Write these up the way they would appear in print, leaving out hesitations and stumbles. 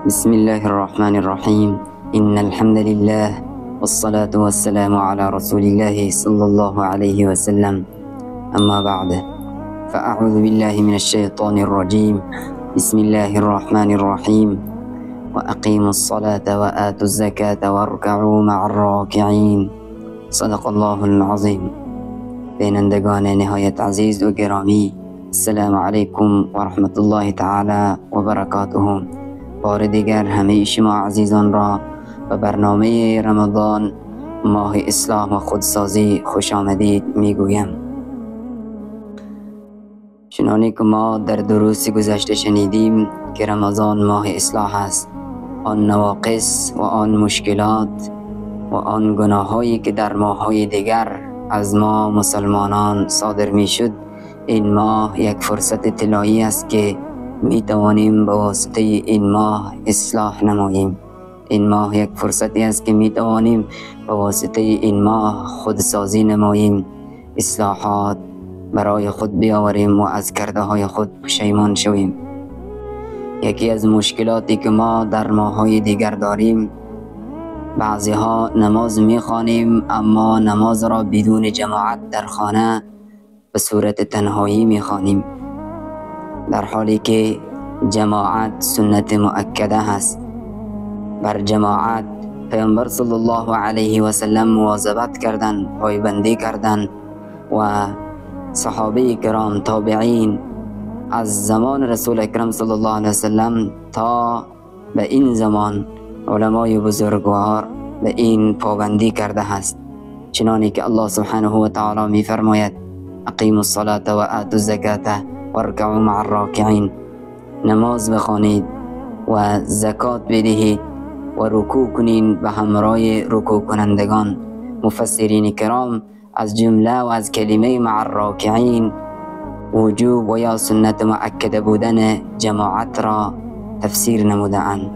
بسم الله الرحمن الرحيم. إن الحمد لله والصلاة والسلام على رسول الله صلى الله عليه وسلم. أما بعد، فأعوذ بالله من الشيطان الرجيم. بسم الله الرحمن الرحيم. وأقيموا الصلاة وآتوا الزكاة واركعوا مع الراكعين. صدق الله العظيم. بینندگان نهایت عزیز و گرامی، السلام علیکم و رحمت الله تعالی و برکاته. بار دیگر همه شما عزیزان را به برنامه رمضان، ماه اصلاح و خودسازی، خوش آمدید میگویم. چنانه که ما در دروس گذشته شنیدیم که رمضان ماه اصلاح است. آن نواقص و آن مشکلات و آن گناهایی که در ماه‌های دیگر از ما مسلمانان صادر می شد، این ماه یک فرصت طلایی است که می توانیم به واسطه این ماه اصلاح نماییم. این ماه یک فرصتی است که می توانیم به واسطه این ماه خودسازی نماییم، اصلاحات برای خود بیاوریم و از کرده های خود پشیمان شویم. یکی از مشکلاتی که ما در ماه‌های دیگر داریم، بعضی ها نماز میخوانیم اما نماز را بدون جماعت در خانه به صورت تنهایی میخوانیم، در حالی که جماعت سنت مؤکده هست. بر جماعت پیامبر صلی الله علیه و سلم مواظبت کردن، پایبندی کردن و صحابه کرام، تابعین از زمان رسول اکرم صلی الله علیه و سلم تا به این زمان علمای بزرگوار به این پابندی کرده است. چنانه که الله سبحانه و تعالی می فرماید: اقیموا الصلاة و آتوا الزکاة وارکعوا مع الراکعین. نماز بخوانید و زکات بدهید و رکوع کنید به همراه رکوع کنندگان. مفسرین کرام از جمله و از کلمه مع الراکعین وجوب و یا سنت مؤکده بودن جماعت را تفسیر نموده‌اند.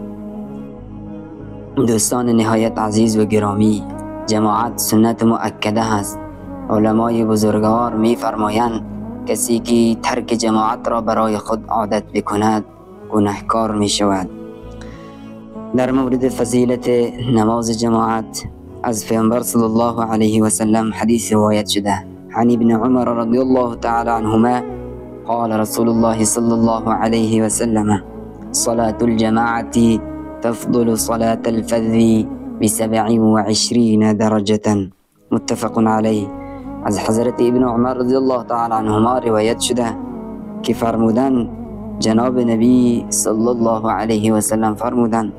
دوستان نهایت عزیز و گرامی، جماعت سنت مؤکده است. علمای بزرگوار می فرمایند کسی که ترک جماعت را برای خود عادت بکند گناهکار می شود. در مورد فضیلت نماز جماعت از پیامبر صلی الله علیه و سلم حدیث روایت شده. عن ابن عمر رضی الله تعالی عنهما قال رسول الله صلی الله علیه و سلم: صلاة الجماعة تفضل صلاة الفذ ب27 درجة. متفق علیه. از حضرت ابن عمر رضی الله تعالی عنهما روایت شده که فرمودن جناب نبی صلی الله علیه و سلم فرمودن: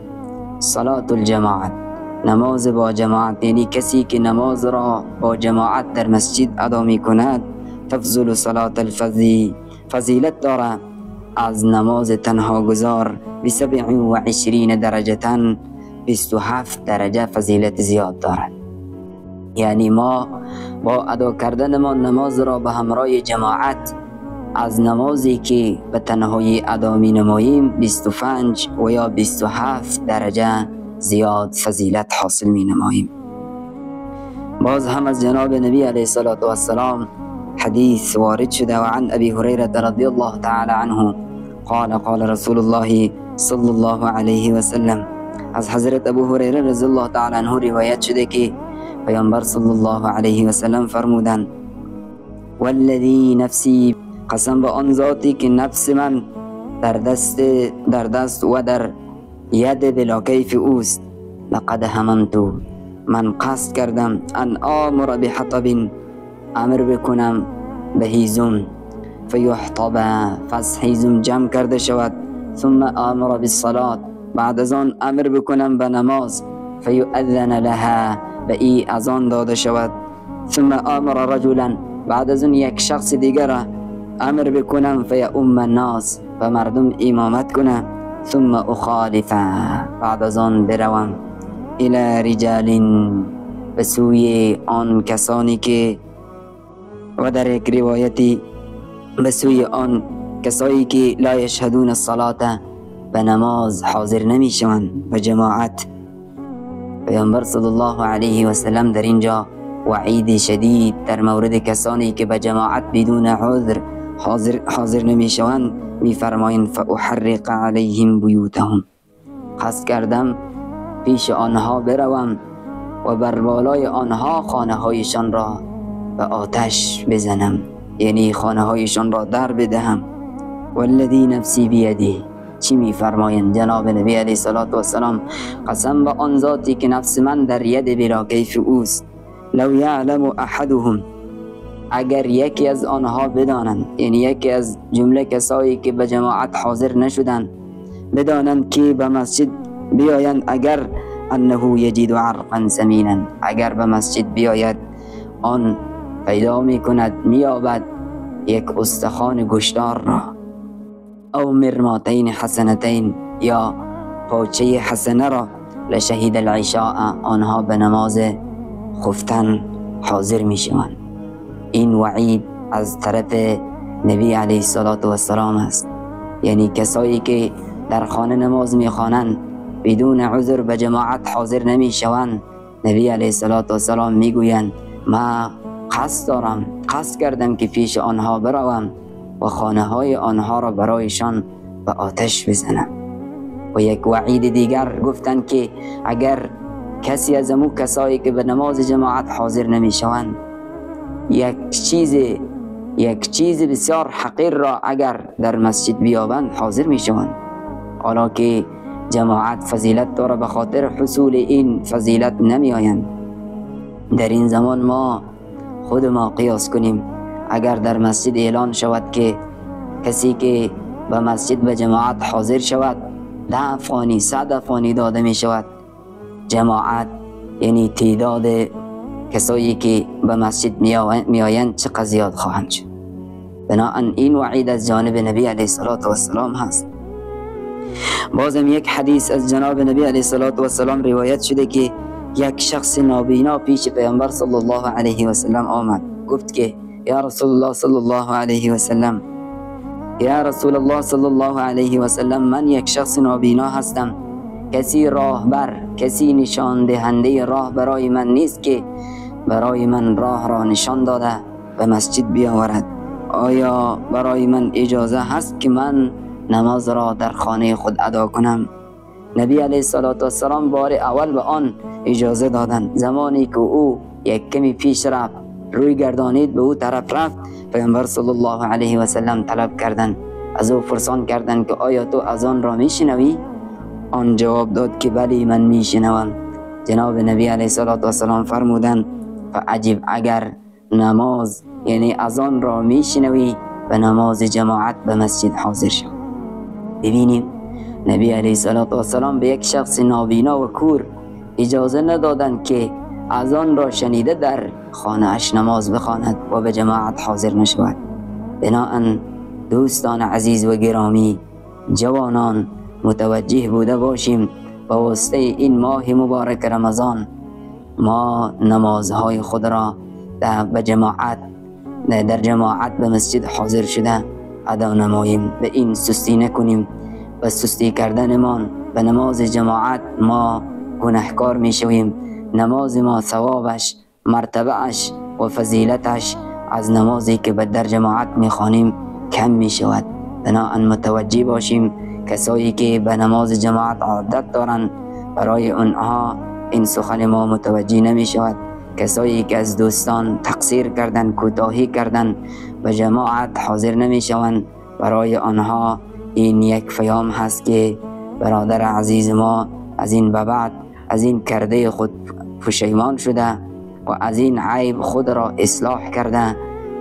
صلاة الجماعت، نماز با جماعت، یعنی کسی که نماز را با جماعت در مسجد ادا می کند، تفضل صلاة الفذ، فضیلت دارد از نماز تنها گذار، ب27 درجه، 27 درجه فضیلت زیاد دارد. یعنی ما با ادا کردن ما نماز را به همراه جماعت از نمازی که به تنهایی ادا می نماییم 25 و یا 27 درجه زیاد فضیلت حاصل می نماییم. باز هم از جناب نبی علیه الصلاة والسلام حدیث وارد شده و عن ابی هریره رضی الله تعالی عنه قال قال رسول الله صلی الله علیه و سلم. از حضرت ابو هریره رضی الله تعالی عنه روایت شده که پیامبر صلی الله علیه و سلم فرمودند: والذی نفسی، قسم به آن ذاتی که نفس من در دست و در ید بلا کیف اوست، لقد هممت، من قصد کردم، ان آمر بحطب، امر بکنم به هیزم، فیحطب، پس هیزم جمع کرده شود، ثم آمر بالصلاة، بعد از آن امر بکنم به نماز، فیؤذن لها، به ای اذان داده شود، ثم آمر رجلا، بعد از آن یک شخص دیگر امر بکنم، فیؤم الناس، و مردم امامت کنم، ثم اخالف، بعد از آن بروم، الی رجال، به سوی آن کسانی که، و در یک روایتی به سوی آن کسایی که لا یشهدون الصلاة، به نماز حاضر نمی شوند به جماعت. پیامبر صلی الله علیه و سلم در اینجا وعید شدید در مورد کسانی که به جماعت بدون عذر حاضر نمی شوند می فرمایند: فاحرق علیهم بیوتهم، قصد کردم پیش آنها بروم و بر بالای آنها خانه هایشان را به آتش بزنم، یعنی خانه هایشان را در بدهم. والذی نفسی بیده، چی می فرمایند جناب نبی علیه السلام؟ قسم به آن ذاتی که نفس من در ید بلا کیف اوست، لو یعلم احدهم، اگر یکی از آنها بدانند، یعنی یکی از جمله کسایی که به جماعت حاضر نشدند بدانند که به مسجد بیایند، اگر انه یجد عرقا سمینا، اگر به مسجد بیاید آن پیدا می کند مییابد یک استخوان گوشتار را، او مرماتین حسنتین، یا پاچه حسنه را، لشهید العشاء، آنها به نماز خفتن حاضر می شوند. این وعید از طرف نبی علیه السلام است، یعنی کسایی که در خانه نماز می خوانند بدون عذر به جماعت حاضر نمی شوند، نبی علیه السلام می گویند ما قصد کردم که پیش آنها بروم و خانه های آنها را برایشان به آتش بزنم. و یک وعید دیگر گفتند که اگر کسی از امو کسایی که به نماز جماعت حاضر نمی شوند یک چیز بسیار حقیر را اگر در مسجد بیابند حاضر می شوند، حالا که جماعت فضیلت داره، به خاطر حصول این فضیلت نمی آیند. در این زمان ما خود ما قیاس کنیم، اگر در مسجد اعلان شود که کسی که به مسجد به جماعت حاضر شود 10 افغانی 100 افغانی داده می شود، جماعت یعنی تعداد کسایی که به مسجد می آیند چقدر زیاد خواهند شد. بنابراین این وعید از جانب نبی علیه السلام هست. بازم یک حدیث از جناب نبی علیه السلام روایت شده که یک شخص نابینا پیش پیامبر صلی الله علیه و سلم آمد، گفت که یا رسول الله صلی الله علیه و سلم، یا رسول الله صلی الله علیه و سلم، من یک شخص نابینا هستم، کسی راهبر، کسی نشان دهنده راه برای من نیست که برای من راه را نشان داده به مسجد بیاورد. آیا برای من اجازه هست که من نماز را در خانه خود ادا کنم؟ نبی علیه السلام بار اول به آن اجازه دادند. زمانی که او یک کمی پیش رفت، روی گردانید به او طرف رفت، پیامبر صلی الله علیه و سلم طلب کردند، از او پرسان کردند که آیا تو اذان را میشنوی؟ آن جواب داد که بلی من میشنوم. جناب نبی علیه السلام فرمودند فعجب، اگر نماز یعنی اذان را میشنوی به نماز جماعت به مسجد حاضر شو. ببینیم نبی علیه السلام به یک شخص نابینا و کور اجازه ندادند که اذان را شنیده در خانه اش نماز بخواند و به جماعت حاضر نشود. بنابراین دوستان عزیز و گرامی، جوانان متوجه بوده باشیم به واسطه این ماه مبارک رمضان ما نمازهای خود را در جماعت به مسجد حاضر شده ادا نماییم. به این سستی نکنیم. به سستی کردنمان به نماز جماعت ما گناهکار می شویم. نماز ما ثوابش، مرتبهش و فضیلتش از نمازی که در جماعت می خوانیم کم می شود. بنابراین متوجه باشیم کسایی که به نماز جماعت عادت دارند برای آنها این سخن ما متوجه نمی شود. کسایی که از دوستان تقصیر کردن، کوتاهی کردن، به جماعت حاضر نمی شوند، برای آنها این یک پیام هست که برادر عزیز ما از این به بعد از این کرده خود پشیمان شده و از این عیب خود را اصلاح کرده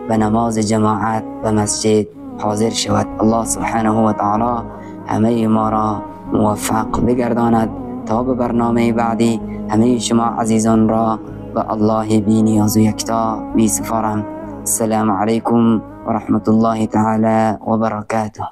به نماز جماعت به مسجد حاضر شود. الله سبحانه و تعالی همه ما را موفق بگرداند تا به برنامه بعدی همه شما عزیزان را به الله بی نیاز و یکتا می سپارم. السلام علیکم و رحمت الله تعالی و برکاته.